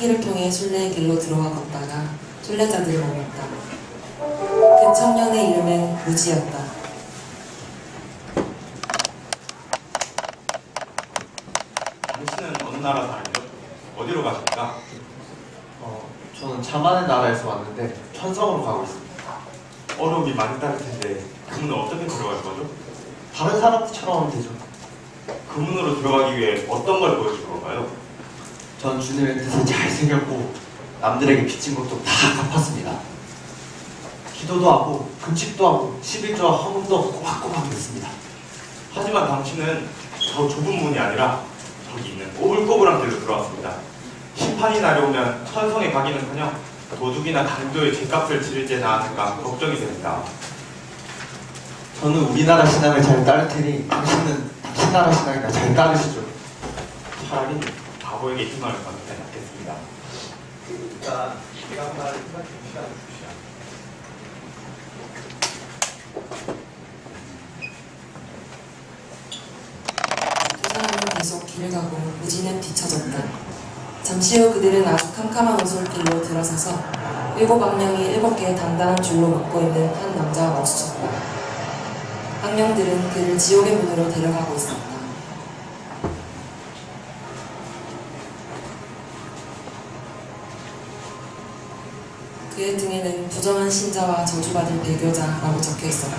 새끼를 통해 순례의 길로 들어와 걷다가 순례자들을 만났다. 그 청년의 이름은 무지였다. 당신은 어느 나라 사람이죠? 어디로 가십니까? 저는 자만의 나라에서 왔는데 천성으로 가고 있습니다. 어려움이 많이 따를 텐데 그 문을 어떻게 들어갈 거죠? 다른 사람들처럼 하면 되죠. 그 문으로 들어가기 위해 어떤 걸 보여줄 건가요? 전 주님의 뜻에 잘 생겼고 남들에게 빚진 것도 다 갚았습니다. 기도도 하고 금식도 하고 11조와 헌금도 꼬박꼬박 했습니다. 하지만 당신은 저 좁은 문이 아니라 저기 있는 꼬불꼬불한 길로 들어왔습니다. 심판이 날아오면 천성에 가기는커녕 도둑이나 강도의 죗값을 치르지 않을까 걱정이 됩니다. 저는 우리나라 신앙을 잘 따를 테니 당신은 당신 나라 신앙이나 잘 따르시죠. 차라리 바보에게 희망을 받는 게 낫겠습니다. 일단 시간 말을 생각해 시간을 주시야. 두 사람은 계속 길을 가고 무지는 뒤처졌다. 잠시 후 그들은 아주 캄캄한 오솔길로 들어서서 7악령이 7개의 단단한 줄로 묶고 있는 한 남자와 마주쳤다. 악령들은 그를 지옥의 문으로 데려가고 있었다. 그의 등에는 부정한 신자와 저주받을 배교자라고 적혀 있었다.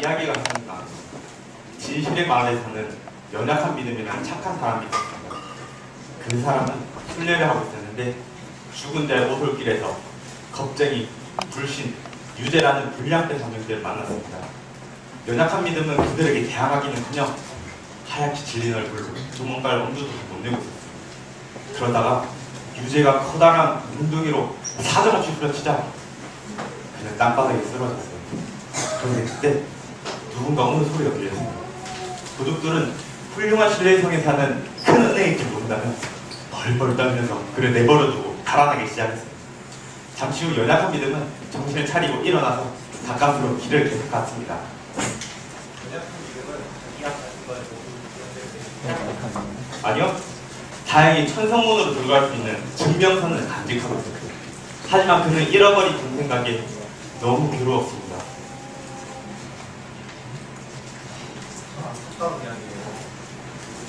이야기가 있습니다. 진실의 마을에 사는 연약한 믿음이나 착한 사람이 있었습니다. 그 사람은 순례를 하고 있었는데 죽은 자의 오솔길에서 겁쟁이, 불신, 유죄라는 불량된 감정들을 만났습니다. 연약한 믿음은 그들에게 대항하기는커녕 하얗게 질린 얼굴로 도망갈 엄두도 못 내고 있었습니다. 그러다가 유죄가 커다란 눈둥이로 사정없이 후려치자 그는 땅바닥에 쓰러졌어요. 그런데 그때 누군가 오는 소리가 들렸습니다. 도둑들은 훌륭한 신뢰성에 사는 큰 은행일 줄 모른다면 벌벌 떨면서 그를 내버려두고 달아나기 시작했습니다. 잠시 후 연약한 믿음은 정신을 차리고 일어나서 가까스로 길을 계속 갔습니다. 연약한 믿음은 자기가 가진 걸 모두 아니요, 다행히 천성문으로 들어갈 수 있는 증명서는 간직하고 있었습니다. 하지만 그는 잃어버린 돈 생각에 너무 괴로웠습니다. 안타까운 이야기예요.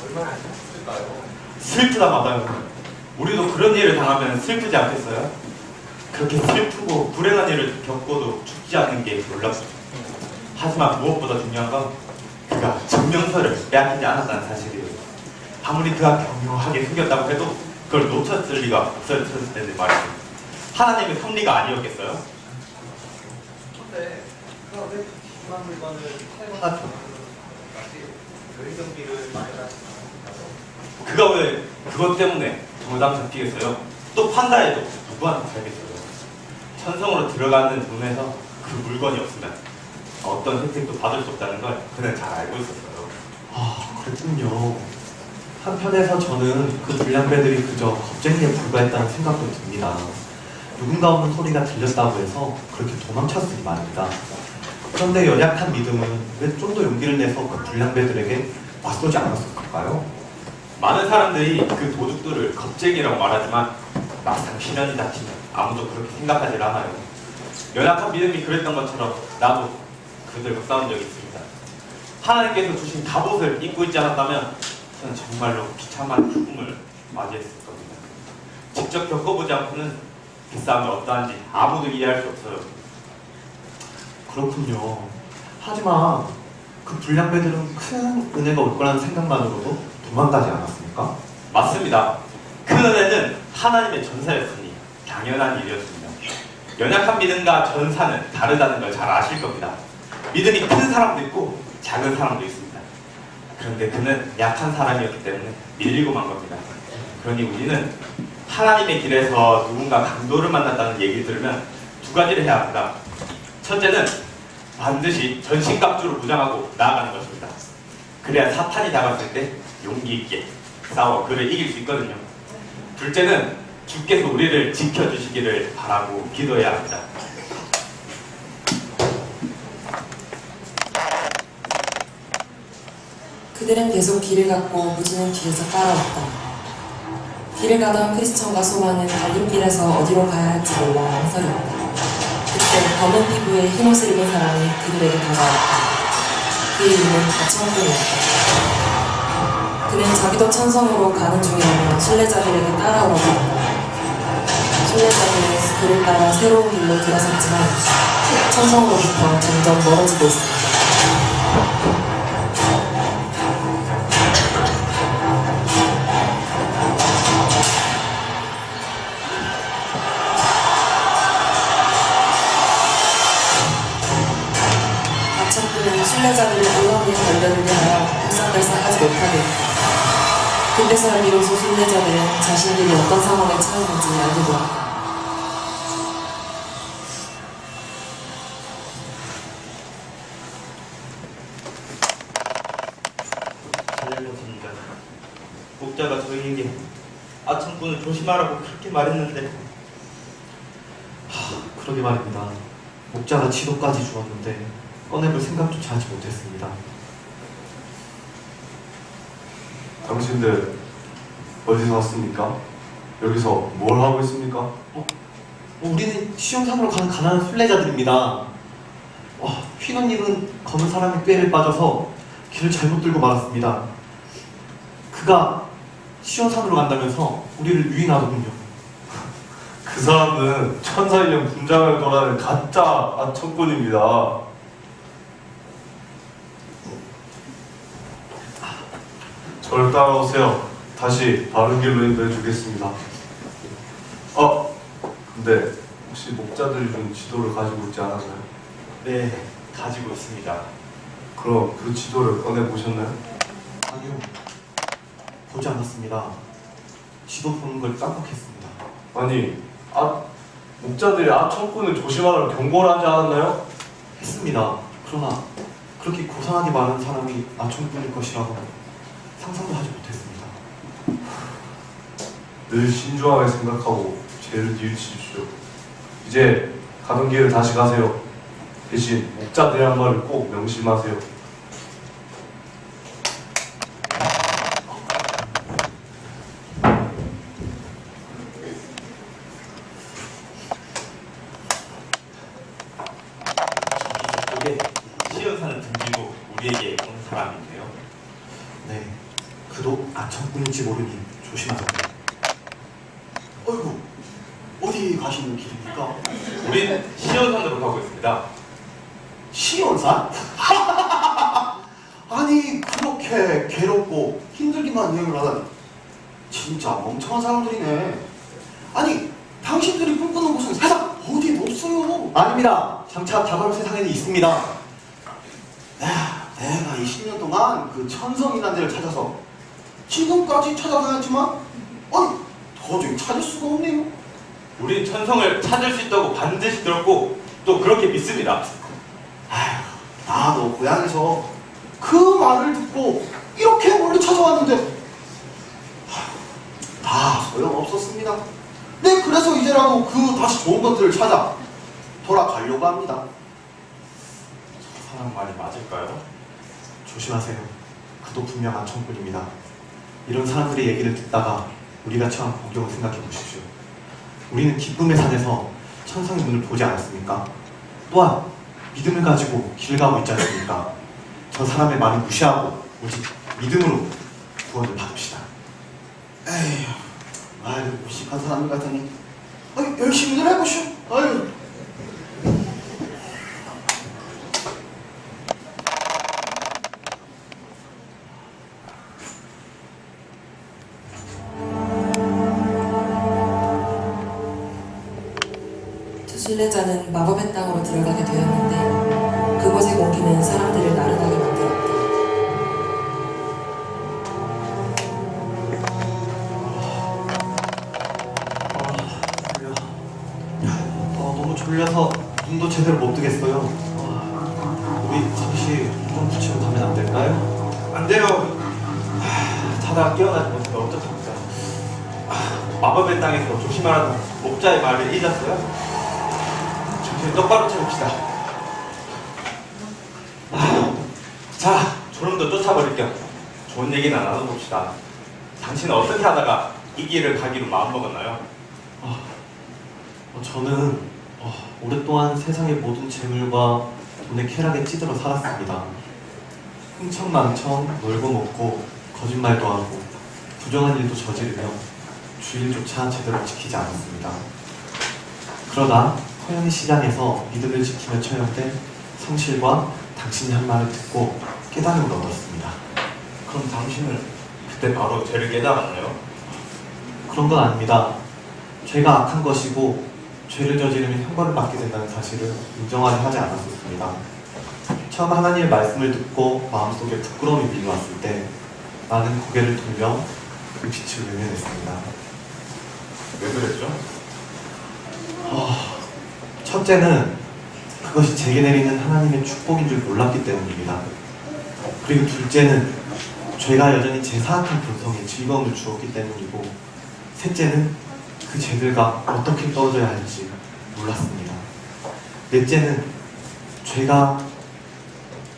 얼마나 슬플까요? 슬프다 마다요. 우리도 그런 일을 당하면 슬프지 않겠어요? 그렇게 슬프고 불행한 일을 겪고도 죽지 않는 게 놀랍습니다. 하지만 무엇보다 중요한 건 그가 증명서를 빼앗기지 않았다는 사실이에요. 아무리 그가 교묘하게 숨겼다고 해도 그걸 놓쳤을 리가 없었을 텐데 말이죠. 하나님의 섭리가 아니었겠어요? 근데 그가 왜 귀중한 물건을 사용하지? 여행경비를 마련하지 그가 왜 그것 때문에 정당 잡히겠어요? 또 판다해도 누구한테 살겠어요? 천성으로 들어가는 돈에서 그 물건이 없으면 어떤 혜택도 받을 수 없다는 걸 그는 잘 알고 있었어요. 아, 그랬군요. 한편에서 저는 그 불량배들이 그저 겁쟁이에 불과했다는 생각도 듭니다. 누군가 없는 소리가 들렸다고 해서 그렇게 도망쳤으니 말입니다. 그런데 연약한 믿음은 왜 좀 더 용기를 내서 그 불량배들에게 맞서지 않았을까요? 많은 사람들이 그 도둑들을 겁쟁이라고 말하지만 막상 시련이 닥치면 아무도 그렇게 생각하지 않아요. 연약한 믿음이 그랬던 것처럼 나도 그들과 싸운 적이 있습니다. 하나님께서 주신 갑옷을 입고 있지 않았다면 저는 정말로 비참한 죽음을 맞이했을 겁니다. 직접 겪어보지 않고는 그 싸움이 어떠한지 아무도 이해할 수 없어요. 그렇군요. 하지만 그 불량배들은 큰 은혜가 올 거라는 생각만으로도 도망가지 않았습니까? 맞습니다. 그 은혜는 하나님의 전사였으니 당연한 일이었습니다. 연약한 믿음과 전사는 다르다는 걸 잘 아실 겁니다. 믿음이 큰 사람도 있고 작은 사람도 있습니다. 그런데 그는 약한 사람이었기 때문에 밀리고 만 겁니다. 그러니 우리는 하나님의 길에서 누군가 강도를 만났다는 얘기를 들으면 두 가지를 해야 합니다. 첫째는 반드시 전신갑주로 무장하고 나아가는 것입니다. 그래야 사탄이 다가왔을 때 용기 있게 싸워 그를 이길 수 있거든요. 둘째는 주께서 우리를 지켜주시기를 바라고 기도해야 합니다. 그들은 계속 길을 갔고 무지는 뒤에서 따라왔다. 길을 가던 크리스천과 소마는 갈림길에서 어디로 가야 할지 몰라 망설였다. 그때 검은 피부에 흰옷을 입은 사람이 그들에게 다가왔다. 그의 이름은 가천꾼이었다. 그는 자기도 천성으로 가는 중이라며 순례자들에게 따라오라고 했다. 순례자들은 그를 따라 새로운 길로 들어섰지만 천성으로부터 점점 멀어지고 있었다. 가천꾼은 순례자들의 의원의 결례를 위하여 불상달싹하지 못하게 했다. 그때서야 비로소 순례자들은 자신들이 어떤 상황에 처했는지 알게 되었다. 잘못입니다. 목자가 저희에게 아천꾼을 조심하라고 그렇게 말했는데 그러게 말입니다. 목자가 지도까지 주었는데 꺼내볼 생각조차 하지 못했습니다. 당신들 어디서 왔습니까? 여기서 뭘 하고 있습니까? 우리는 시험산으로 가는 가난한 순례자들입니다. 흰옷 입은 검은 사람의 꾀를 빠져서 길을 잘못 들고 말았습니다. 그가 시험산으로 간다면서 우리를 유인하더군요. 그 사람은 천사인형 분장을 거라는 가짜 아천꾼입니다. 저를 따라오세요. 다시 바른 길로 인도해 주겠습니다. 근데 혹시 목자들이 준 지도를 가지고 있지 않았나요? 네, 가지고 있습니다. 그럼 그 지도를 꺼내 보셨나요? 아니요, 보지 않았습니다. 지도 보는 걸 깜빡했습니다. 아니, 목자들이 아천꾼을 조심하라고 경고를 하지 않았나요? 했습니다. 그러나 그렇게 고상하게 많은 사람이 아천꾼일 것이라고 상상도 하지 못했습니다. 늘 신중하게 생각하고 죄를 뉘우치십시오. 이제 가던 길을 다시 가세요. 대신 목자들의 말을 꼭 명심하세요. 이게 시연사는 등지고 우리에게 온 사람인데요. 네, 그도 아천꾼일지 모르니 조심하자고요. 어이구, 어디 가시는 길입니까? 우린 시연산으로 가고 있습니다. 시온산? 아니 그렇게 괴롭고 힘들기만 여행을 하다니 진짜 멍청한 사람들이네. 아니 당신들이 꿈꾸는 곳은 세상 어디에도 없어요. 아닙니다. 장차 다가올 세상에는 있습니다. 내가 20년 동안 그 천성이라는 데를 찾아서 지금까지 찾아다녔지만 아니 도저히 찾을 수가 없네요. 우린 천성을 찾을 수 있다고 반드시 들었고 또 그렇게 믿습니다. 아휴, 나도 고향에서 그 말을 듣고 이렇게 멀리 찾아왔는데 다 소용없었습니다. 네, 그래서 이제라도 그 다시 좋은 것들을 찾아 돌아가려고 합니다. 저 사람 말이 맞을까요? 조심하세요. 그도 분명한 청꾼입니다. 이런 사람들의 얘기를 듣다가 우리가 처한 공경을 생각해 보십시오. 우리는 기쁨의 산에서 천성의 눈을 보지 않았습니까? 또한 믿음을 가지고 길 가고 있지 않습니까? 저 사람의 말을 무시하고 오직 믿음으로 구원을 받읍시다. 에휴, 아유, 무식한 사람 같으니 아유, 열심히들 해보시오. 아유. 두 순례자는 마법의 땅으로 들어가게 되었는데 그곳의 공기는 사람들을 나른하게 만들었다. 너무 졸려서 눈도 제대로 못 뜨겠어요. 우리 잠시 좀 붙이고 가면 안 될까요? 안 돼요. 자다가 깨어나지 못해서 어떡합니까? 마법의 땅에서 조심하라던 목자의 말을 잊었어요? 정신 똑바로 차립시다. 자, 졸음도 쫓아버릴 겸 좋은 얘기나 나눠봅시다. 당신은 어떻게 하다가 이 길을 가기로 마음먹었나요? 저는 오랫동안 세상의 모든 재물과 돈의 쾌락에 찌들어 살았습니다. 흥청망청 놀고 먹고 거짓말도 하고 부정한 일도 저지르며 주일조차 제대로 지키지 않았습니다. 그러다 허영의 시장에서 믿음을 지키며 처형된 성실과 당신이 한 말을 듣고 깨달음을 얻었습니다. 그럼 당신은 그때 바로 죄를 깨달았나요? 그런 건 아닙니다. 죄가 악한 것이고 죄를 저지르면 형벌을 받게 된다는 사실을 인정하려 하지 않았었습니다. 처음 하나님의 말씀을 듣고 마음속에 부끄러움이 밀려왔을 때 나는 고개를 돌려 그 빛을 외면했습니다. 왜 그랬죠? 첫째는 그것이 제게 내리는 하나님의 축복인 줄 몰랐기 때문입니다. 그리고 둘째는 죄가 여전히 제 사악한 본성에 즐거움을 주었기 때문이고, 셋째는 그 죄들과 어떻게 떨어져야 할지 몰랐습니다. 넷째는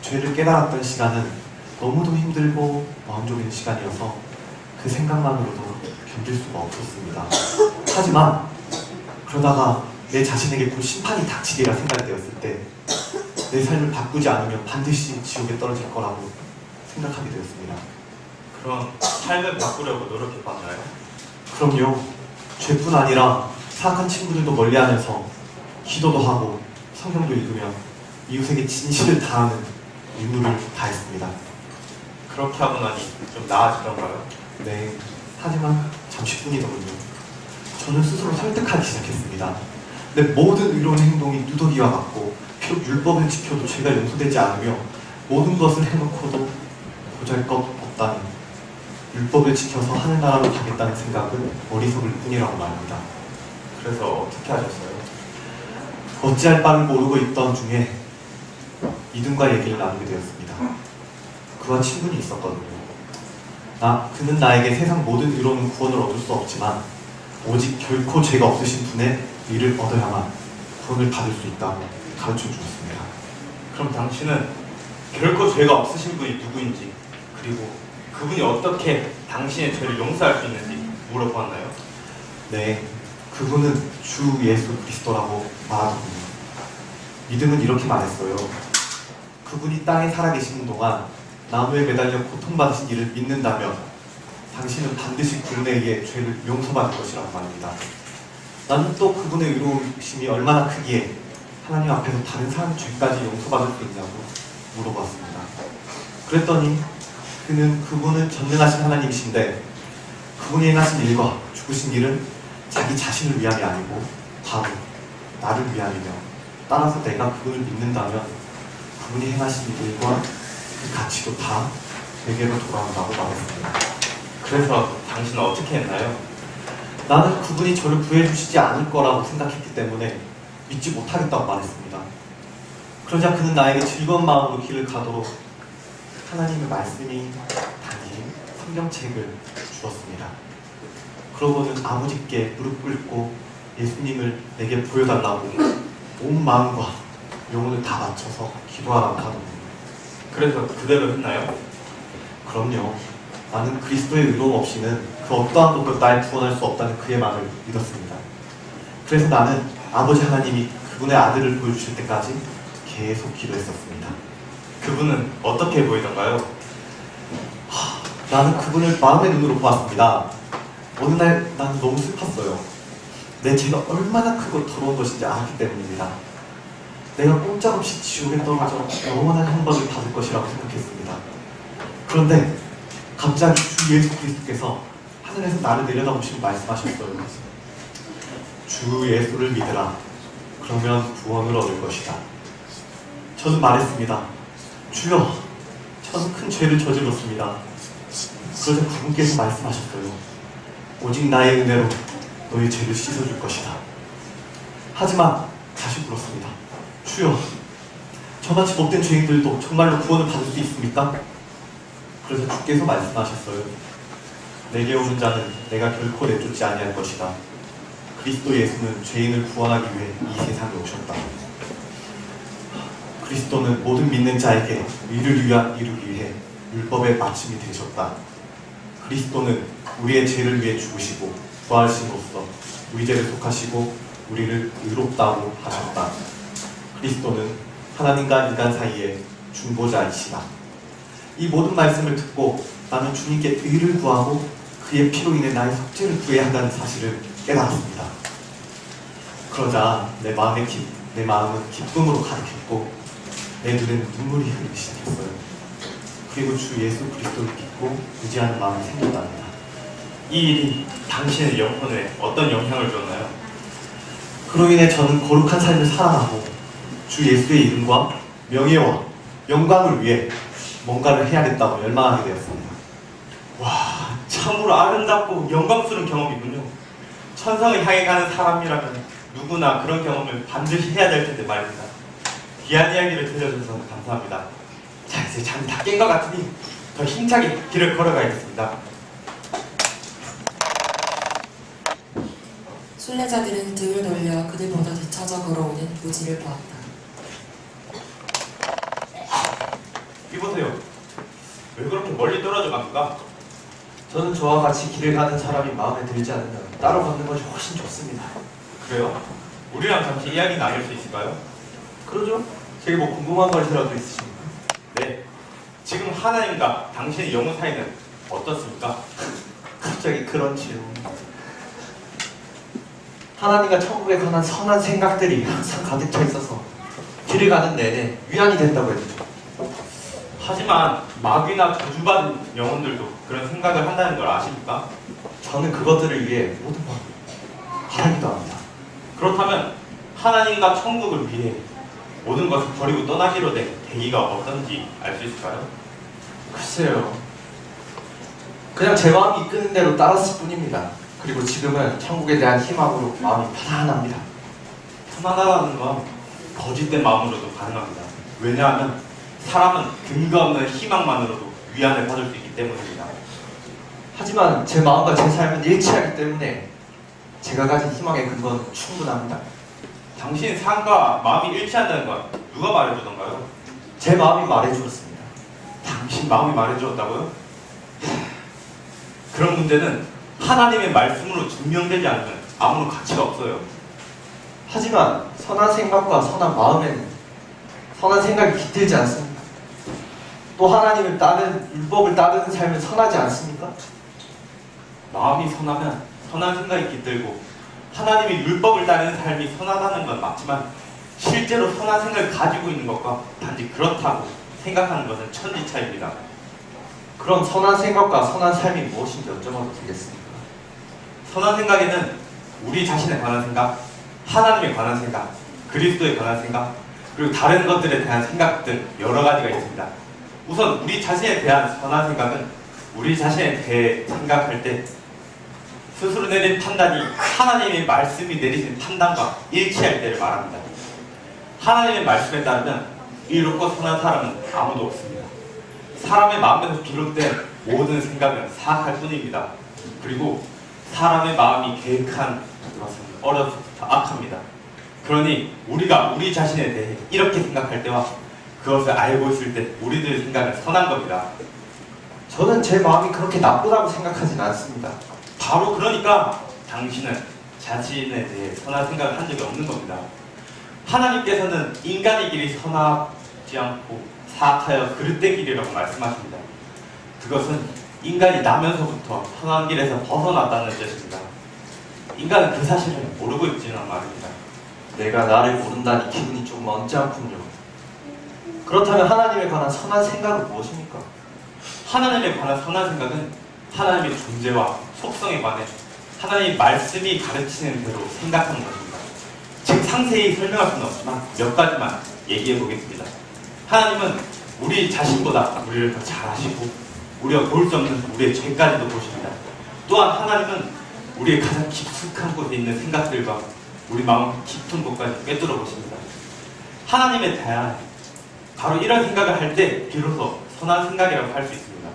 죄를 깨달았던 시간은 너무도 힘들고 마음졸인 시간이어서 그 생각만으로도 견딜 수가 없었습니다. 하지만 그러다가 내 자신에게 곧 심판이 닥치리라 생각되었을 때 내 삶을 바꾸지 않으면 반드시 지옥에 떨어질 거라고 생각하게 되었습니다. 그럼 삶을 바꾸려고 노력해봤나요? 그럼요. 죄뿐 아니라 사악한 친구들도 멀리하면서 기도도 하고 성경도 읽으며 이웃에게 진실을 다하는 임무를 다했습니다. 그렇게 하고 나니 좀 나아지던가요? 네, 하지만 잠시뿐이더군요. 저는 스스로 설득하기 시작했습니다. 내 모든 의로운 행동이 누더기와 같고 비록 율법을 지켜도 죄가 용서되지 않으며 모든 것을 해놓고도 보잘것없다니 율법을 지켜서 하늘나라로 가겠다는 생각은 어리석을 뿐이라고 말합니다. 그래서 어떻게 하셨어요? 어찌할 바를 모르고 있던 중에 이든과 얘기를 나누게 되었습니다. 그와 친분이 있었거든요. 그는 나에게 세상 모든 의로운 구원을 얻을 수 없지만 오직 결코 죄가 없으신 분의 의를 얻어야만 구원을 받을 수 있다고 가르쳐 주었습니다. 그럼 당신은 결코 죄가 없으신 분이 누구인지, 그리고 그분이 어떻게 당신의 죄를 용서할 수 있는지 물어보았나요? 네, 그분은 주 예수 그리스도라고 말하더군요. 믿음은 이렇게 말했어요. 그분이 땅에 살아계시는 동안 나무에 매달려 고통받으신 이를 믿는다면 당신은 반드시 구원에 의해 죄를 용서받을 것이라고 말합니다. 나는 또 그분의 의로우심이 얼마나 크기에 하나님 앞에서 다른 사람 죄까지 용서받을 수 있냐고 물어봤습니다. 그랬더니 그분은 전능하신 하나님이신데 그분이 행하신 일과 죽으신 일은 자기 자신을 위함이 아니고 바로 나를 위함이며, 따라서 내가 그분을 믿는다면 그분이 행하신 일과 그 가치도 다 내게로 돌아온다고 말했습니다. 그래서 당신은 어떻게 했나요? 나는 그분이 저를 구해주시지 않을 거라고 생각했기 때문에 믿지 못하겠다고 말했습니다. 그러자 그는 나에게 즐거운 마음으로 길을 가도록 하나님의 말씀이 담긴 성경책을 주었습니다. 그러고는 아버지께 무릎 꿇고 예수님을 내게 보여달라고 온 마음과 영혼을 다 바쳐서 기도하라고 하더군요. 그래서 그대로 했나요? 그럼요. 나는 그리스도의 의로움 없이는 그 어떠한 것도 날 구원할 수 없다는 그의 말을 믿었습니다. 그래서 나는 아버지 하나님이 그분의 아들을 보여주실 때까지 계속 기도했었습니다. 그분은 어떻게 보이던가요? 나는 그분을 마음의 눈으로 보았습니다. 어느 날 나는 너무 슬펐어요. 내 죄가 얼마나 크고 더러운 것인지 알았기 때문입니다. 내가 꼼짝없이 지옥에 떨어져 영원한 형벌을 받을 것이라고 생각했습니다. 그런데 갑자기 주 예수 그리스도께서 하늘에서 나를 내려다보시고 말씀하셨어요. 주 예수를 믿으라. 그러면 구원을 얻을 것이다. 저는 말했습니다. 주여, 저는 큰 죄를 저질렀습니다. 그러자 그분께서 말씀하셨어요. 오직 나의 은혜로 너의 죄를 씻어줄 것이다. 하지만 다시 물었습니다. 주여, 저같이 못된 죄인들도 정말로 구원을 받을 수 있습니까? 그래서 주께서 말씀하셨어요. 내게 오는 자는 내가 결코 내쫓지 아니할 것이다. 그리스도 예수는 죄인을 구원하기 위해 이 세상에 오셨다. 그리스도는 모든 믿는 자에게 의를 이루기 위해 율법의 마침이 되셨다. 그리스도는 우리의 죄를 위해 죽으시고 부활하심으로써 우리 죄를 속하시고 우리를 의롭다고 하셨다. 그리스도는 하나님과 인간 사이의 중보자이시다. 이 모든 말씀을 듣고 나는 주님께 의를 구하고 그의 피로 인해 나의 속죄를 구해야 한다는 사실을 깨달았습니다. 그러자 내 마음은 기쁨으로 가득했고 내 눈에는 눈물이 흐르기 시작했어요. 그리고 주 예수 그리스도를 믿고 의지하는 마음이 생겼답니다. 이 일이 당신의 영혼에 어떤 영향을 줬나요? 그로 인해 저는 거룩한 삶을 살아가고 주 예수의 이름과 명예와 영광을 위해 뭔가를 해야겠다고 열망하게 되었습니다. 와, 참으로 아름답고 영광스러운 경험이군요. 천성을 향해 가는 사람이라면 누구나 그런 경험을 반드시 해야 될 텐데 말입니다. 귀한 이야기를 들려주셔서 감사합니다. 자, 이제 잠이 다 깬 것 같으니 더 힘차게 길을 걸어가야겠습니다. 순례자들은 등을 돌려 그들보다 뒤쳐져 걸어오는 무지를 보았다. 이보세요. 왜 그렇게 멀리 떨어져 갑니까? 저는 저와 같이 길을 가는 사람이 마음에 들지 않으면 따로 걷는 것이 훨씬 좋습니다. 그래요? 우리랑 잠시 이야기 나눌 수 있을까요? 그러죠? 제게 뭐 궁금한 것이라도 있으십니까? 네. 지금 하나님과 당신의 영혼 사이는 어떻습니까? 갑자기 그런 질문. 하나님과 천국에 관한 선한 생각들이 항상 가득 차 있어서 길을 가는 내내 위안이 된다고 했죠. 하지만 마귀나 저주받은 영혼들도 그런 생각을 한다는 걸 아십니까? 저는 그것들을 위해 모든 걸 바라기도 합니다. 그렇다면 하나님과 천국을 위해 모든 것을 버리고 떠나기로 된 계기가 어떤지 알 수 있을까요? 글쎄요. 그냥 제 마음이 이끄는 대로 따랐을 뿐입니다. 그리고 지금은 천국에 대한 희망으로 마음이 편안합니다. 편안하다는 건 거짓된 마음으로도 가능합니다. 왜냐하면 사람은 근거 없는 희망만으로도 위안을 받을 수 있기 때문입니다. 하지만 제 마음과 제 삶은 일치하기 때문에 제가 가진 희망의 근거는 충분합니다. 당신 삶과 마음이 일치한다는 건 누가 말해주던가요? 제 마음이 말해주었습니다. 당신 마음이 말해주었다고요? 그런 문제는 하나님의 말씀으로 증명되지 않으면 아무런 가치가 없어요. 하지만 선한 생각과 선한 마음에는 선한 생각이 깃들지 않습니까? 또 하나님을 율법을 따르는 삶은 선하지 않습니까? 마음이 선하면 선한 생각이 깃들고 하나님의 율법을 따르는 삶이 선하다는 건 맞지만 실제로 선한 생각을 가지고 있는 것과 단지 그렇다고 생각하는 것은 천지차이입니다. 그럼 선한 생각과 선한 삶이 무엇인지 여쭤봐도 되겠습니까? 선한 생각에는 우리 자신에 관한 생각, 하나님에 관한 생각, 그리스도에 관한 생각, 그리고 다른 것들에 대한 생각 등 여러 가지가 있습니다. 우선 우리 자신에 대한 선한 생각은 우리 자신에 대해 생각할 때 스스로 내린 판단이 하나님의 말씀이 내리신 판단과 일치할 때를 말합니다. 하나님의 말씀에 따르면 의롭고 선한 사람은 아무도 없습니다. 사람의 마음에서 비롯된 모든 생각은 사악할 뿐입니다. 그리고 사람의 마음이 계획한 것은 어려서부터 악합니다. 그러니 우리가 우리 자신에 대해 이렇게 생각할 때와 그것을 알고 있을 때 우리들의 생각은 선한 겁니다. 저는 제 마음이 그렇게 나쁘다고 생각하진 않습니다. 바로 그러니까 당신은 자신에 대해 선한 생각을 한 적이 없는 겁니다. 하나님께서는 인간의 길이 선하지 않고 사악하여 그릇된 길이라고 말씀하십니다. 그것은 인간이 나면서부터 선한 길에서 벗어났다는 뜻입니다. 인간은 그 사실을 모르고 있지는 말입니다. 내가 나를 모른다니 기분이 조금 언짢군요. 그렇다면 하나님에 관한 선한 생각은 무엇입니까? 하나님에 관한 선한 생각은 하나님의 존재와 속성에 관해 하나님의 말씀이 가르치는 대로 생각하는 것입니다. 지금 상세히 설명할 수는 없지만 몇 가지만 얘기해 보겠습니다. 하나님은 우리 자신보다 우리를 더 잘 아시고 우리가 볼 수 없는 우리의 죄까지도 보십니다. 또한 하나님은 우리의 가장 깊숙한 곳에 있는 생각들과 우리 마음 깊은 곳까지 꿰뚫어 보십니다. 하나님에 대한 바로 이런 생각을 할 때 비로소 선한 생각이라고 할 수 있습니다.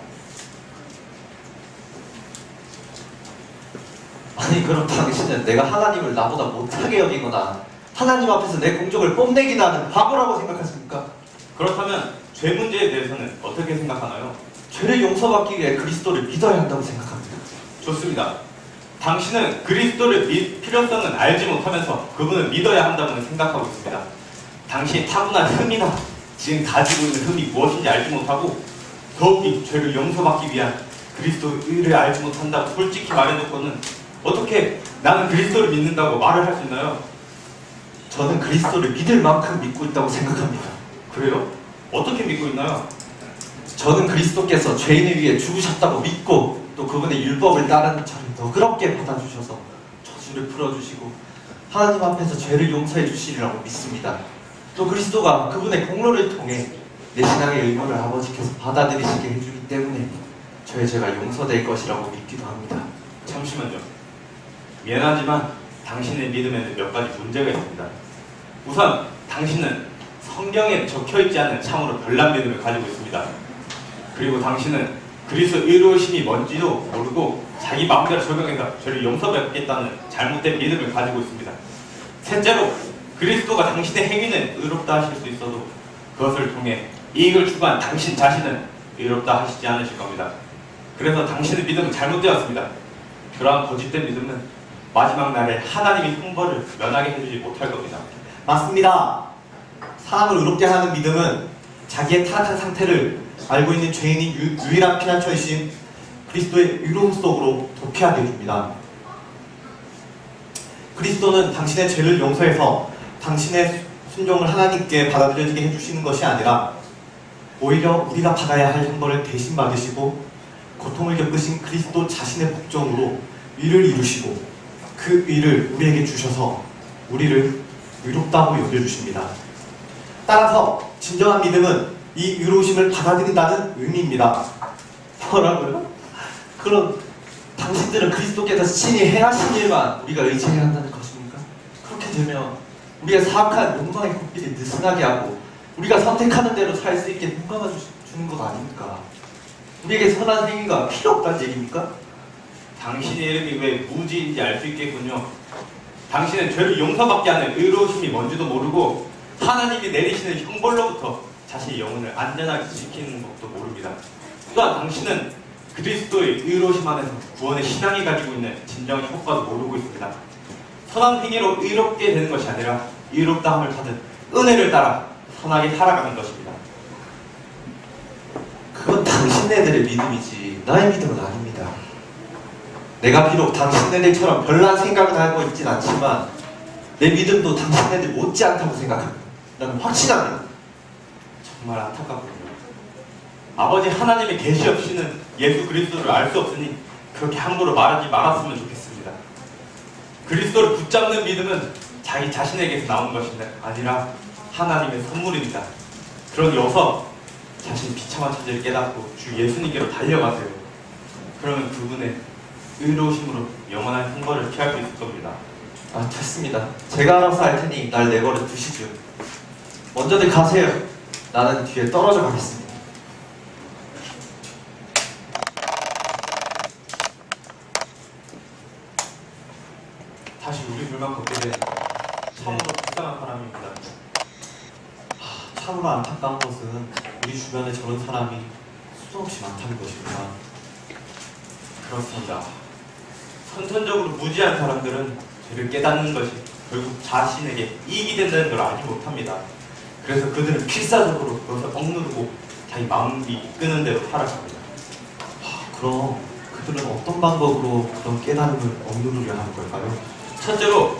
아니 그럼 당신은 내가 하나님을 나보다 못하게 여기거나 하나님 앞에서 내 공적을 뽐내기나 하는 바보라고 생각하십니까? 그렇다면 죄 문제에 대해서는 어떻게 생각하나요? 죄를 용서받기 위해 그리스도를 믿어야 한다고 생각합니다. 좋습니다. 당신은 그리스도를 필요성은 알지 못하면서 그분을 믿어야 한다고는 생각하고 있습니다. 당신이 타고난 흠이나 지금 가지고 있는 흠이 무엇인지 알지 못하고 더욱이 죄를 용서받기 위한 그리스도의 의를 알지 못한다고 솔직히 말해놓고는 어떻게 나는 그리스도를 믿는다고 말을 할 수 있나요? 저는 그리스도를 믿을 만큼 믿고 있다고 생각합니다. 그래요? 어떻게 믿고 있나요? 저는 그리스도께서 죄인을 위해 죽으셨다고 믿고 또 그분의 율법을 따르는 저를 너그럽게 받아주셔서 저주를 풀어주시고 하나님 앞에서 죄를 용서해 주시리라고 믿습니다. 또 그리스도가 그분의 공로를 통해 내 신앙의 의무를 아버지께서 받아들이시게 해주기 때문에 저의 죄가 용서될 것이라고 믿기도 합니다. 잠시만요. 미안하지만 당신의 믿음에는 몇 가지 문제가 있습니다. 우선 당신은 성경에 적혀있지 않은 참으로 별난 믿음을 가지고 있습니다. 그리고 당신은 그리스도 의로우심이 뭔지도 모르고 자기 마음대로 적용해서 죄를 용서받겠다는 잘못된 믿음을 가지고 있습니다. 셋째로 그리스도가 당신의 행위는 의롭다 하실 수 있어도 그것을 통해 이익을 추구한 당신 자신은 의롭다 하시지 않으실 겁니다. 그래서 당신의 믿음은 잘못되었습니다. 그러한 거짓된 믿음은 마지막 날에 하나님의 형벌을 면하게 해주지 못할 겁니다. 맞습니다. 사람을 의롭게 하는 믿음은 자기의 타락한 상태를 알고 있는 죄인이 유일한 피난처이신 그리스도의 의로움 속으로 도피하게 해줍니다. 그리스도는 당신의 죄를 용서해서 당신의 순종을 하나님께 받아들여지게 해주시는 것이 아니라 오히려 우리가 받아야 할 형벌을 대신 받으시고 고통을 겪으신 그리스도 자신의 복종으로 의를 이루시고 그 의를 우리에게 주셔서 우리를 의롭다고 여겨주십니다. 따라서 진정한 믿음은 이 의로우심을 받아들인다는 의미입니다. 뭐라고요? 그럼 당신들은 그리스도께서 친히 행하신 일만 우리가 의지해야 한다는 것입니까? 그렇게 되면 우리의 사악한 욕망의 꽃길을 느슨하게 하고 우리가 선택하는 대로 살 수 있게 눈 감아주는 것 아닙니까? 우리에게 선한 행위가 필요 없다는 얘기입니까? 당신의 이름이 왜 무지인지 알 수 있겠군요. 당신은 죄를 용서받게 하는 의로우심이 뭔지도 모르고 하나님이 내리시는 형벌로부터 자신의 영혼을 안전하게 지키는 것도 모릅니다. 또한 당신은 그리스도의 의로우심 안에서 구원의 신앙이 가지고 있는 진정한 효과도 모르고 있습니다. 선한 행위로 의롭게 되는 것이 아니라 의롭다함을 받은 은혜를 따라 선하게 살아가는 것입니다. 그건 당신네들의 믿음이지 나의 믿음은 아닙니다. 내가 비록 당신네들처럼 별난 생각은 하고 있진 않지만 내 믿음도 당신네들 못지않다고 생각합니다. 나는 확신합니다. 정말 안타깝군요. 아버지 하나님의 계시 없이는 예수 그리스도를 알 수 없으니 그렇게 함부로 말하지 말았으면 좋겠습니다. 그리스도를 붙잡는 믿음은 자기 자신에게서 나오는 것이 아니라 하나님의 선물입니다. 그러니 어서 자신 비참한 처지를 깨닫고 주 예수님께로 달려가세요. 그러면 그분의 의로우심으로 영원한 형벌을 피할 수 있을 겁니다. 아, 됐습니다. 제가 알아서 할 테니 날 내버려 두시죠. 먼저들 가세요. 나는 뒤에 떨어져 가겠습니다. 다시 우리 둘만 걷게 된 참으로 불쌍한 사람입니다. 참으로 안타까운 것은 우리 주변에 저런 사람이 수도 없이 많다는 것입니다. 그렇습니다. 선천적으로 무지한 사람들은 죄를 깨닫는 것이 결국 자신에게 이익이 된다는 걸 알지 못합니다. 그래서 그들은 필사적으로 그것을 억누르고 자기 마음이 이끄는 대로 살아갑니다. 그럼 그들은 어떤 방법으로 그런 깨달음을 억누르려 하는 걸까요? 첫째로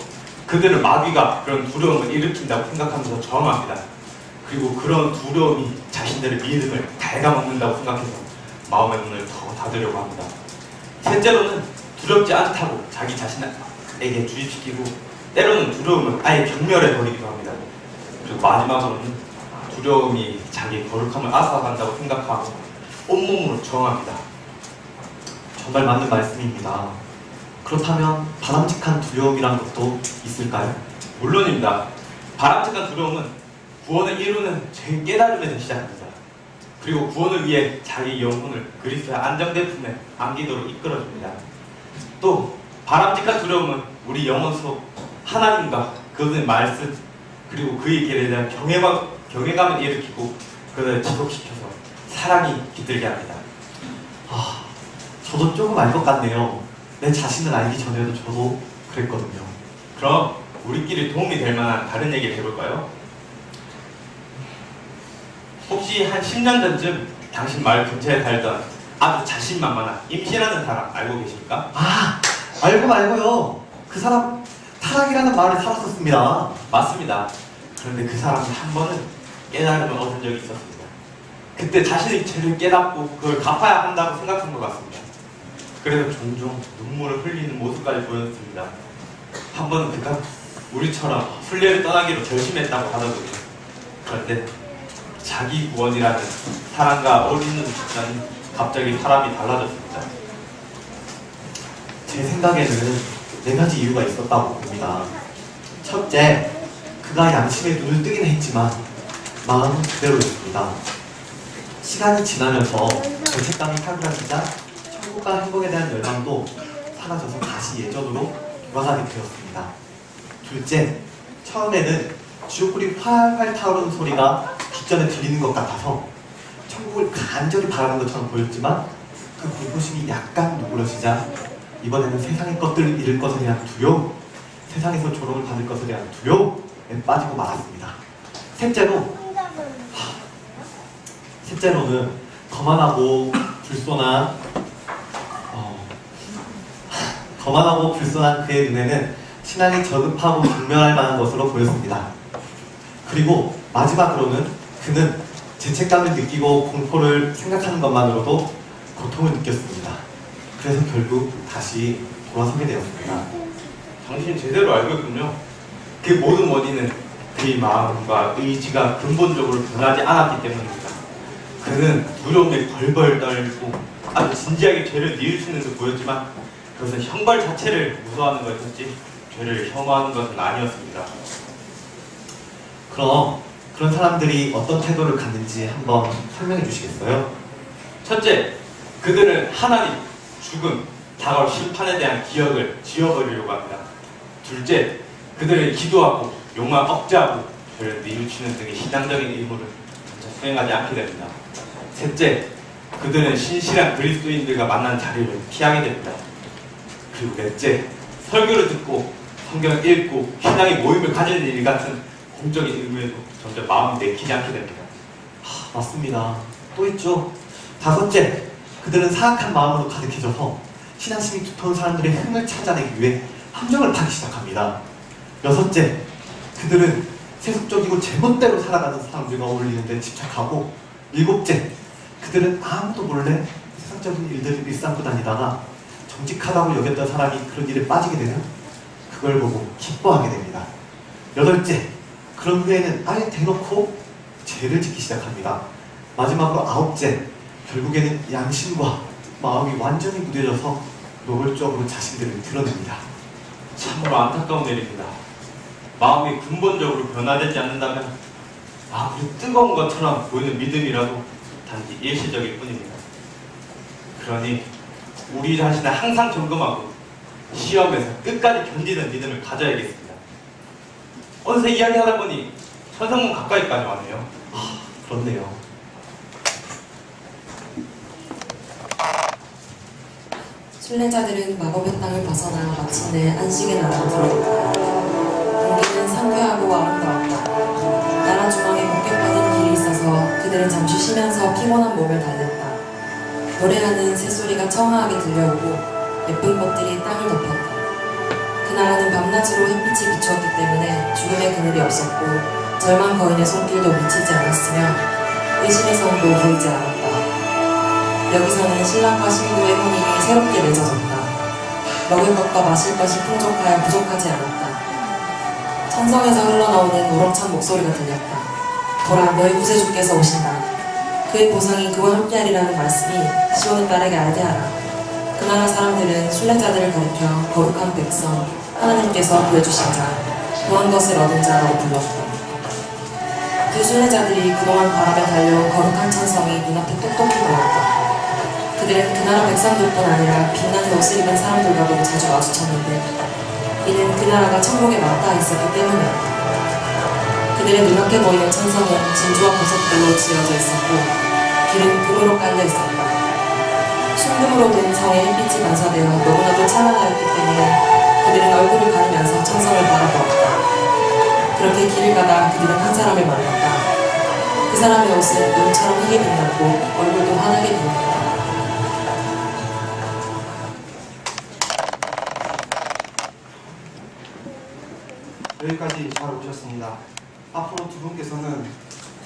그들은 마귀가 그런 두려움을 일으킨다고 생각하면서 저항합니다. 그리고 그런 두려움이 자신들의 믿음을 갉아먹는다고 생각해서 마음의 문을 더 닫으려고 합니다. 셋째로는 두렵지 않다고 자기 자신에게 주입시키고 때로는 두려움을 아예 경멸해버리기도 합니다. 그리고 마지막으로는 두려움이 자기의 거룩함을 앗아간다고 생각하고 온몸으로 저항합니다. 정말 맞는 말씀입니다. 그렇다면 바람직한 두려움이란 것도 있을까요? 물론입니다. 바람직한 두려움은 구원을 이루는 제 깨달음에서 시작합니다. 그리고 구원을 위해 자기 영혼을 그리스도의 안정된 품에 안기도록 이끌어줍니다. 또 바람직한 두려움은 우리 영혼 속 하나님과 그분의 말씀 그리고 그의 길에 대한 경외감을 일으키고 그를 지속시켜서 사랑이 깃들게 합니다. 저도 조금 알 것 같네요. 내 자신을 알기 전에도 저도 그랬거든요. 그럼 우리끼리 도움이 될 만한 다른 얘기를 해볼까요? 혹시 한 10년 전쯤 당신 마을 근처에 살던 아주 자신만만한 임씨라는 사람 알고 계십니까? 알고요. 그 사람 타락이라는 마을에 살았었습니다. 맞습니다. 그런데 그 사람은 한 번은 깨달음을 얻은 적이 있었습니다. 그때 자신의 죄를 깨닫고 그걸 갚아야 한다고 생각한 것 같습니다. 그래서 종종 눈물을 흘리는 모습까지 보였습니다. 한 번은 그가 우리처럼 순례를 떠나기로 결심했다고 하더군요. 그런데 자기 구원이라는 사랑과 어울리는 직전에 갑자기 사람이 달라졌습니다. 제 생각에는 4가지 이유가 있었다고 봅니다. 첫째, 그가 양심에 눈을 뜨긴 했지만 마음은 그대로였습니다. 시간이 지나면서 죄책감이 사그라지자 천국과 행복에 대한 열망도 사라져서 다시 예전으로 돌아가게 되었습니다. 둘째, 처음에는 지옥불이 활활 타오르는 소리가 뒷전에 들리는 것 같아서 천국을 간절히 바라는 것처럼 보였지만 그 공포심이 약간 누그러지자 이번에는 세상의 것들을 잃을 것에 대한 두려움, 세상에서 조롱을 받을 것에 대한 두려움에 빠지고 말았습니다. 셋째로는 거만하고 불손한 그의 눈에는 신앙이 저급하고 경멸할 만한 것으로 보였습니다. 그리고 마지막으로는 그는 죄책감을 느끼고 공포를 생각하는 것만으로도 고통을 느꼈습니다. 그래서 결국 다시 돌아서게 되었습니다. 당신 제대로 알고 있군요. 그 모든 원인은 그의 마음과 의지가 근본적으로 변하지 않았기 때문입니다. 그는 두려움에 벌벌 떨고 아주 진지하게 죄를 뉘우치는 듯 보였지만 그것은 형벌 자체를 무서워하는 것이었지 죄를 혐오하는 것은 아니었습니다. 그럼 그런 사람들이 어떤 태도를 갖는지 한번 설명해 주시겠어요? 첫째, 그들은 하나님, 죽음, 다가올 심판에 대한 기억을 지워버리려고 합니다. 둘째, 그들은 기도하고 욕망 억제하고 죄를 뉘우치는 등의 신앙적인 의무를 전혀 수행하지 않게 됩니다. 셋째, 그들은 신실한 그리스도인들과 만난 자리를 피하게 됩니다. 그리고 넷째, 설교를 듣고 성경을 읽고 신앙의 모임을 가지는 일 같은 공적인 의무에도 점점 마음이 내키지 않게 됩니다. 맞습니다. 또 있죠. 다섯째, 그들은 사악한 마음으로 가득해져서 신앙심이 두터운 사람들의 흠을 찾아내기 위해 함정을 파기 시작합니다. 여섯째, 그들은 세속적이고 제멋대로 살아가는 사람들과 어울리는 데 집착하고, 일곱째, 그들은 아무도 몰래 세상적인 일들을 일삼고 다니다가 정직하다고 여겼던 사람이 그런 일에 빠지게 되면 그걸 보고 기뻐하게 됩니다. 여덟째, 그런 후에는 아예 대놓고 죄를 짓기 시작합니다. 마지막으로 아홉째, 결국에는 양심과 마음이 완전히 무뎌져서 노골적으로 자신들을 드러냅니다. 참으로 안타까운 일입니다. 마음이 근본적으로 변화되지 않는다면 아무리 뜨거운 것처럼 보이는 믿음이라도 단지 일시적일 뿐입니다. 그러니 우리 자신을 항상 점검하고 시험에서 끝까지 견디는 믿음을 가져야겠습니다. 어느새 이야기하다 보니 천성문 가까이까지 왔네요. 그렇네요. 순례자들은 마법의 땅을 벗어나 마침내 안식의 나라로 들어갔다. 공기는 상쾌하고 아름다웠다. 나라 중앙에 목격받은 길이 있어서 그들은 잠시 쉬면서 피곤한 몸을 달랬다. 노래하는 새소리가 청아하게 들려오고 예쁜 꽃들이 땅을 덮었다. 그 나라는 밤낮으로 햇빛이 비추었기 때문에 죽음의 그늘이 없었고 절망 거인의 손길도 미치지 않았으며 의심의 성도 보이지 않았다. 여기서는 신랑과 신부의 혼인이 새롭게 맺어졌다. 먹을 것과 마실 것이 풍족하여 부족하지 않았다. 천성에서 흘러나오는 우렁찬 목소리가 들렸다. 보라, 너희 구세주께서 오신다. 그의 보상이 그와 함께하리라는 말씀이 시온의 딸에게 알게 하라. 그 나라 사람들은 순례자들을 가리켜 거룩한 백성, 하나님께서 구해주신 자, 구한 것을 얻은 자라고 불렀다. 그 순례자들이 그동안 바람에 달려온 거룩한 천성이 눈앞에 똑똑히 보였다. 그들은 그 나라 백성들뿐 아니라 빛나는 옷을 입은 사람들과도 자주 마주쳤는데 이는 그 나라가 천국에 맞닿아 있었기 때문이었다. 그들의 눈앞에 보이는 천성은 진주와 보석들로 지어져 있었고 길은 금으로 깔려 있었다. 순금으로 된 성의 햇빛이 반사되어 너무나도 찬란하였기 때문에 그들은 얼굴을 가리면서 천성을 바라보았다. 그렇게 길을 가다 그들은 한 사람을 만났다. 그 사람의 옷은 눈처럼 희게 빛났고 얼굴도 환하게 보였다. 여기까지 잘 오셨습니다. 앞으로 두 분께서는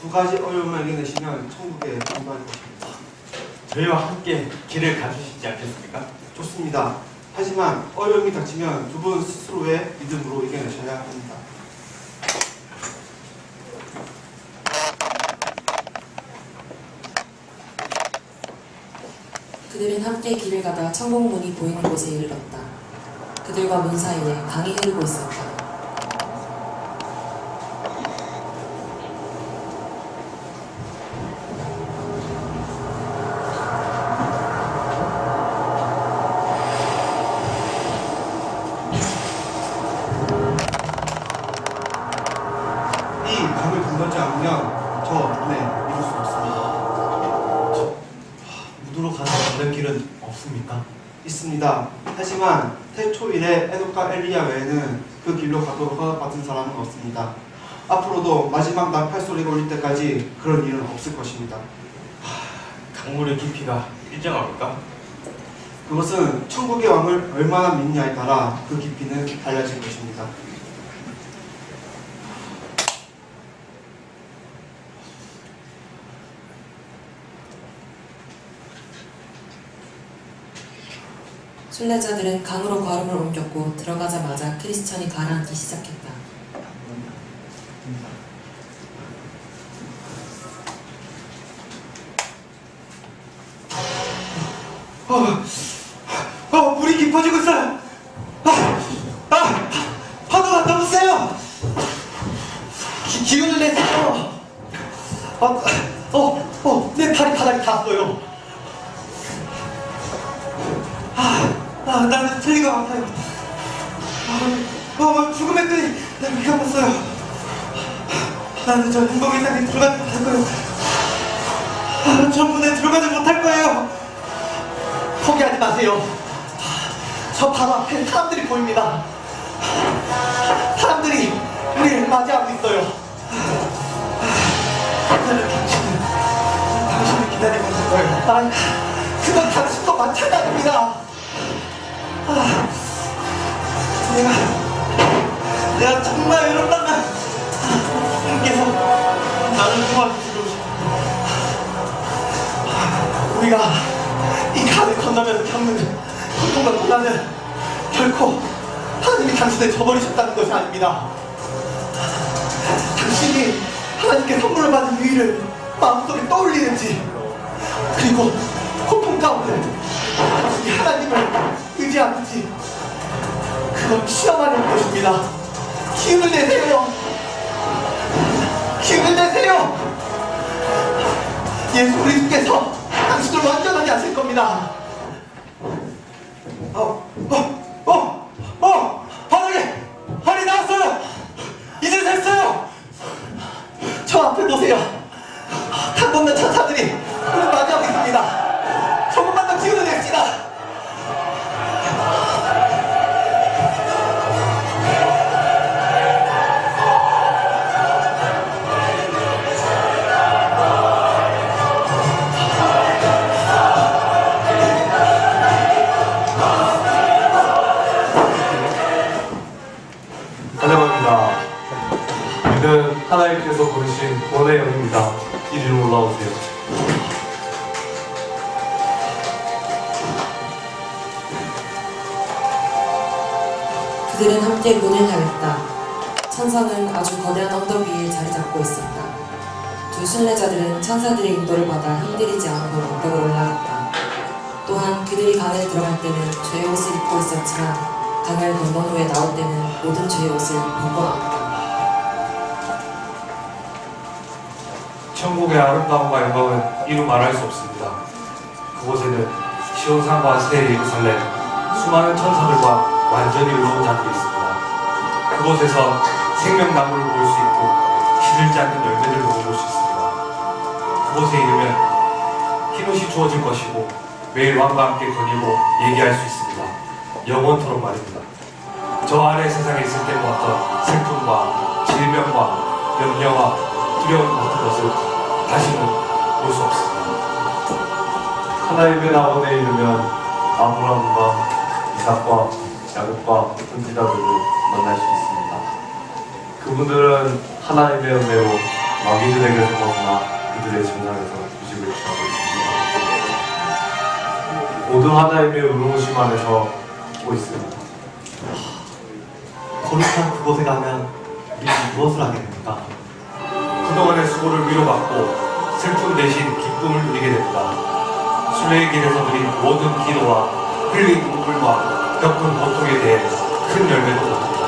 두 가지 어려움을 이겨내시면 천국에 공부할 것입니다. 저희와 함께 길을 가주시지 않겠습니까? 좋습니다. 하지만 어려움이 닥치면 두 분 스스로의 믿음으로 이겨내셔야 합니다. 그들은 함께 길을 가다 천국 문이 보이는 곳에 이르렀다. 그들과 문 사이에 강이 흐르고 있었다. 이 강을 건너지 않으면 저 눈에 이룰 수 없습니다. 무도로 가는 다른 길은 없습니까? 있습니다. 하지만 태초일에 에녹과 엘리야 외에는 그 길로 가도록 허락받은 사람은 없습니다. 앞으로도 마지막 나팔 소리가 울릴 때까지 그런 일은 없을 것입니다. 강물의 깊이가 일정합니까? 그것은 천국의 왕을 얼마나 믿냐에 따라 그 깊이는 달라질 것입니다. 순례자들은 강으로 걸음을 옮겼고 들어가자마자 크리스천이 가라앉기 시작했다. 물이 깊어지고 있어요. 파도가 너무 세요. 기운을 내세요. 내 팔이 바닥에 닿았어요. 나는 체리가 아파요. 죽음의 끈이 나를 감았어요. 나는 저 행복의 땅에 들어가지 못할 거예요. 저 문에 들어가지 못할 거예요. 포기하지 마세요. 저 바로 앞에 사람들이 보입니다. 사람들이 우리를 맞이하고 있어요. 당신을 기다리고 있는 거예요. 그건 당신도 마찬가지입니다. 내가 정말 외롭다면 주님께서 나를 도와주시고 우리가 이 강을 건너면서 겪는 고통과 고난은 결코 하나님이 당신을 저버리셨다는 것이 아닙니다. 당신이 하나님께 선물을 받은 유의를 마음속에 떠올리는지, 그리고 고통 가운데 당신이 하나님을 의지하는지, 그걸 시험하는 것입니다. 기운을 내세요. 기운을 내세요. 예수 그리스도께서 당신을 완전하게 하실 겁니다. 바닥에 활이 나왔어요. 이제 됐어요. 저 앞에 보세요. 탕건면 천사들이 우리를 맞이하고 있습니다. 조금만 더 기운을 냅시다. 환영합니다. 우리는 하나님께서 부르신 구원의 영입니다. 이리로 올라오세요. 그들은 함께 문을 향했다. 천사는 아주 거대한 언덕 위에 자리 잡고 있었다. 두 순례자들은 천사들의 인도를 받아 힘들이지 않고 언덕을 올라갔다. 또한 그들이 강에 들어갈 때는 죄의 옷을 입고 있었지만 강을 건넌 후에 나올 때는 모든 죄의 옷을 벗고 나왔다. 천국의 아름다움과 영광은 이루 말할 수 없습니다. 그곳에는 시온산과 새 예루살렘, 수많은 천사들과 완전히 의로운 자들이 있습니다. 그곳에서 생명나무를 볼 수 있고 시들지 않는 열매들을 먹어볼 수 있습니다. 그곳에 이르면 흰옷이 주어질 것이고 매일 왕과 함께 거닐고 얘기할 수 있습니다. 영원토록 말입니다. 저 아래 세상에 있을 때 보았던 슬픔과 질병과 염려와 두려움 같은 것을 다시는 볼 수 없습니다. 하나님의 나원에 이르면 아브라함과 이삭과 야곱과 선지자들을 만날 수 있습니다. 그분들은 하나님의 은혜로 마귀들에게서 벗어나 그들의 증상에서 휴식을 취하고 있습니다. 모두 하나님의 의로우심 안에서 있고 있습니다. 거룩한 그곳에 가면 우리는 무엇을 하게 됩니까? 그동안의 수고를 위로받고 슬픔 대신 기쁨을 누리게 됩니다. 순례의 길에서 누린 모든 기도와 흘린 눈물과 겪은 고통에 대해 큰 열매도 얻습니다.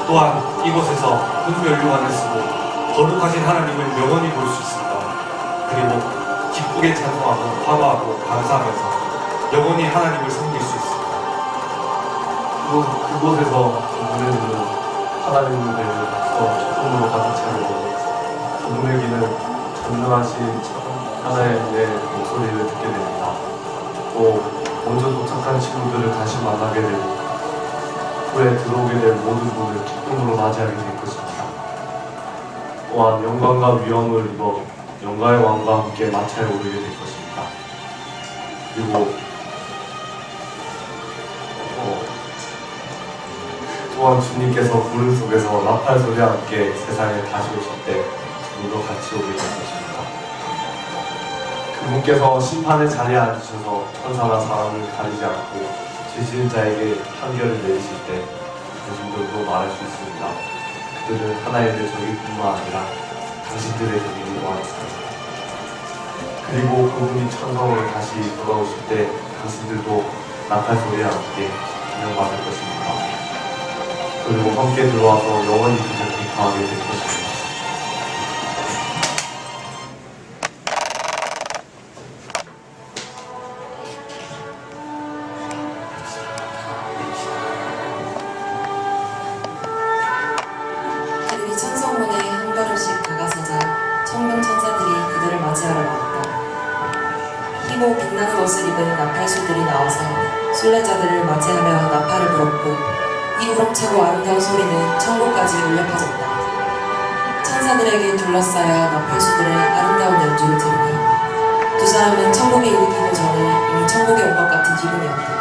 또한 이곳에서 분별요한을 쓰고 거룩하신 하나님을 영원히 볼 수 있습니다. 그리고 기쁘게 찬송하고 화가하고 감사하면서 영원히 하나님을 섬길 수 있습니다. 그곳에서 우리는 하나님 무대를 기쁨으로 가득 차고 그분의 귀는 전능하신 하나님의 목소리를 듣게 됩니다. 또 먼저 도착한 친구들을 다시 만나게 되고 후에 들어오게 될 모든 분을 기쁨으로 맞이하게 될 것입니다. 또한 영광과 위엄을 입어 영광의 왕과 함께 마차에 오르게 될 것입니다. 그리고 또한 주님께서 구름 속에서 나팔 소리와 함께 세상에 다시 오실 때 우리도 같이 오게 될 것입니다. 그분께서 심판의 자리에 앉으셔서 천사나 사람을 가리지 않고 죄지은 자에게 판결을 내리실 때 자신들도 말할 수 있습니다. 그들은 하나님의 적이뿐만 아니라 당신들의 적이기도 하였습니다. 그리고 그분이 천성으로 다시 돌아오실 때 당신들도 나팔 소리와 함께 인정받을 것입니다. 그리고 함께 들어와서 영원히 그들을 거하게 될 것입니다. 그들이 천성문에 한 걸음씩 다가서자 천군 천사들이 그들을 맞이하러 나왔다. 희고 빛나는 옷을 입은 나팔수들이 나와서 순례자들을 맞이하며 나팔을 불었고 이 우렁차고 아름다운 소리는 천국까지 울려 퍼졌다. 천사들에게 둘러싸여 나팔수들의 아름다운 연주를 들으니 두 사람은 천국에 이르기도 전에 이미 천국에 온 것 같은 기분이었다.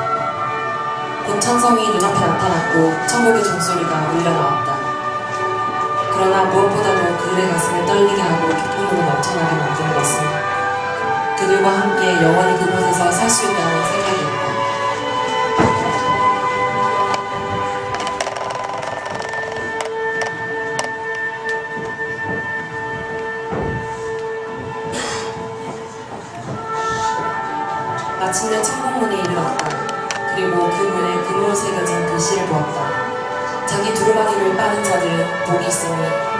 곧 천성이 눈앞에 나타났고 천국의 종소리가 울려 나왔다. 그러나 무엇보다도 그들의 가슴을 떨리게 하고 기쁨으로 넘쳐나게 만든 것은 그들과 함께 영원히 그곳에서 살 수 있다는 생각이었다. 마침내 천국문에 이르렀다. 그리고 그 문에 금으로 새겨진 글씨를 보았다. 자기 두루마기를 빠는 자들은 복이 있으니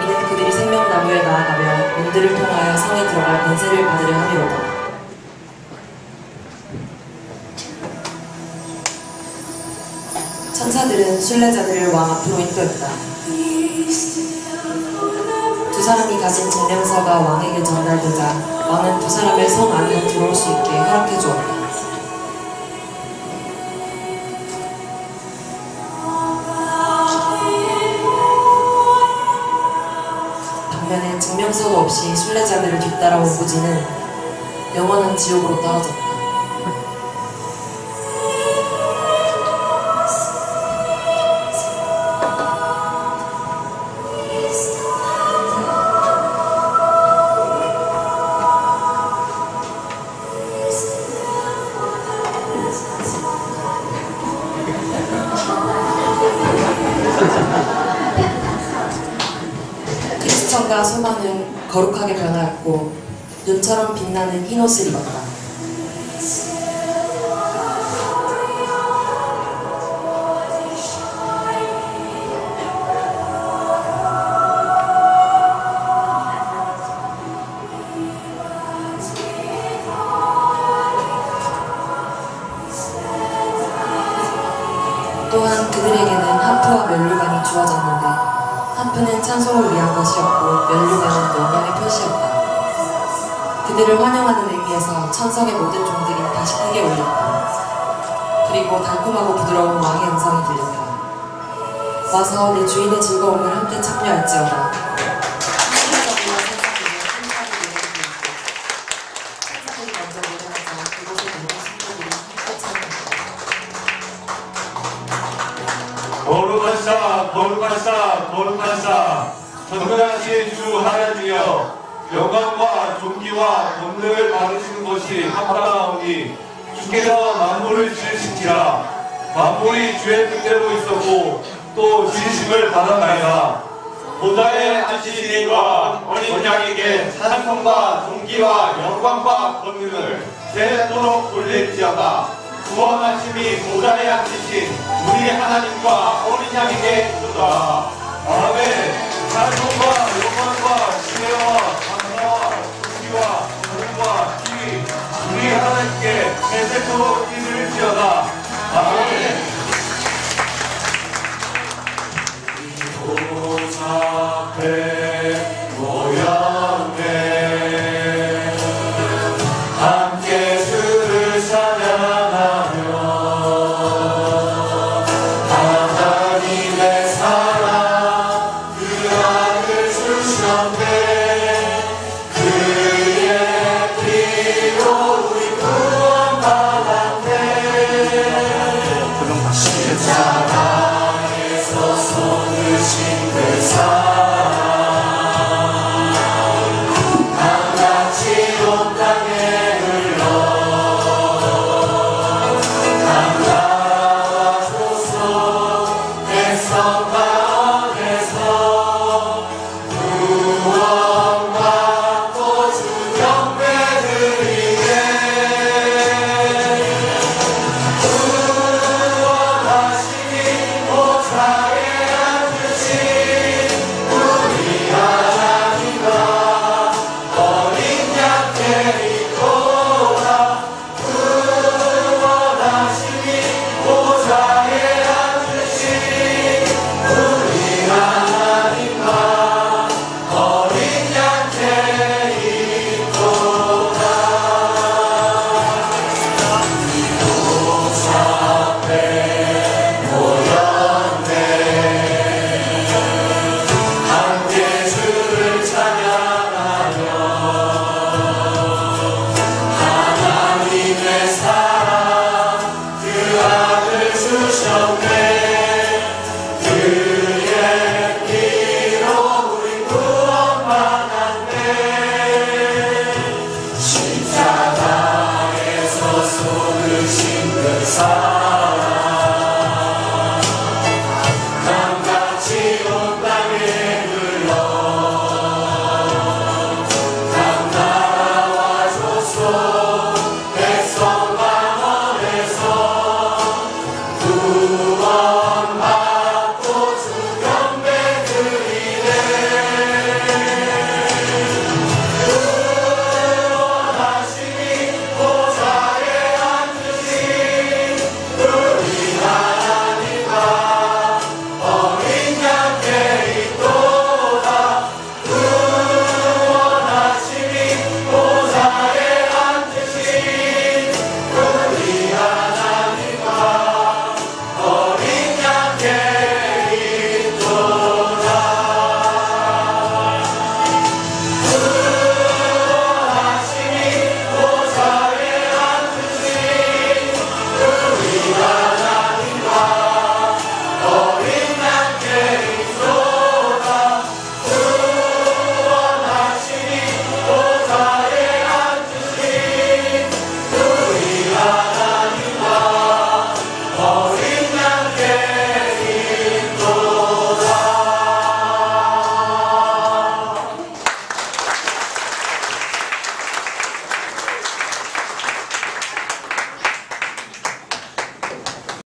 이는 그들이 생명나무에 나아가며 문들을 통하여 성에 들어갈 권세를 받으려 함이로다. 천사들은 순례자들을 왕 앞으로 인도했다. 두 사람이 가진 증명서가 왕에게 전달되자 왕은 두 사람을 성 안으로 들어올 수 있게 허락해 주었다. 반면에 증명서가 없이 순례자들을 뒤따라온 무지는 영원한 지옥으로 떨어졌다. 크리스천과 소망은 거룩하게 변하였고 눈처럼 빛나는 흰 옷을 입었다. 또한 그들에게는 하프와 멜로간이 주어졌는데 하프는 찬송을 위한 것이었고 멜로간은 영광의 표시였다. 그들을 환영하는 의미에서 천성의 모든 종들이 다시 크게 울렸다. 그리고 달콤하고 부드러운 왕의 음성이 들렸다. 와서 내 주인의 즐거움을 함께 참여할지어다. 천사들이 먼저 노래하자 그곳에 모든 신부들이 함께 찬양했다. 거룩하시다 거룩하시다 거룩하시다 전능하신 주 하나님이여 영광과 존귀와 권능을 받으시는 것이 합당하오니 주께서 만물을 지으신지라 만물이 주의 뜻대로 있었고 또 지으심을 받았나이다. 보좌에 앉으신 이와 어린 양에게 찬송과 존귀와 영광과 권능을 세토록 돌릴지어다. 구원하심이 보좌에 앉으신 우리 하나님과 어린 양에게 있도다. 아멘. 찬송과 영광과 지혜와 감사와 존귀와 권능과 힘이 우리 하나님께 세세토록 이를지어다. 아멘. 보좌 앞에 모였네 함께 주를 찬양하며 하나님의 사랑 그 아들 주셨네 그의 피로 우리 구원받았네 십자가에서 손을 씻는 사랑 강같이 온 땅에 흘러 강가와소서 백성 가운데서 구원받고 주 경배 드리네 구원하시니 보좌에 앉으신 우리 하나님과 어린 양께